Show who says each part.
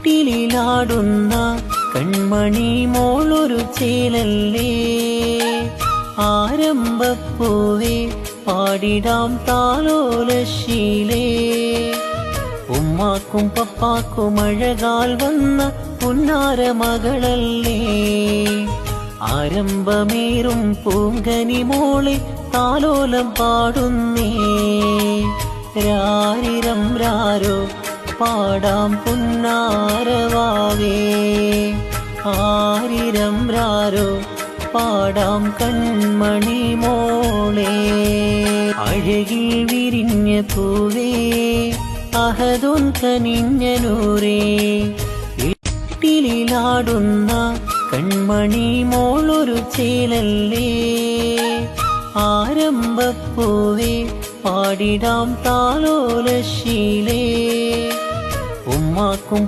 Speaker 1: ിലാടുന്ന കൺമണി മോളൊരു ചേലല്ലേ, ആരംഭപ്പൂവേ പാടിടാം താലോലശീലേ. ഉമ്മാക്കും പപ്പാക്കും അഴകാൽ വന്ന പുന്നാര മകളല്ലേ, ആരംഭമേറും പൂങ്കനി മോളെ താലോലം പാടുന്നേ. രാരിരം രാരോ പാടാം പുന്നാരവാവേ, ആരിരം രാരോ പാടാം കൺമണി മോളെ. അഴകിൽ വിരിഞ്ഞ പൂവേ അഹദുൻ കനിഞ്ഞ നൂറേ, ിലാടുന്ന കൺമണി മോളൊരു ചേലല്ലേ, ആരംഭപ്പൂവേ പാടിടാം താലോലശീലേ. ഉമ്മാക്കും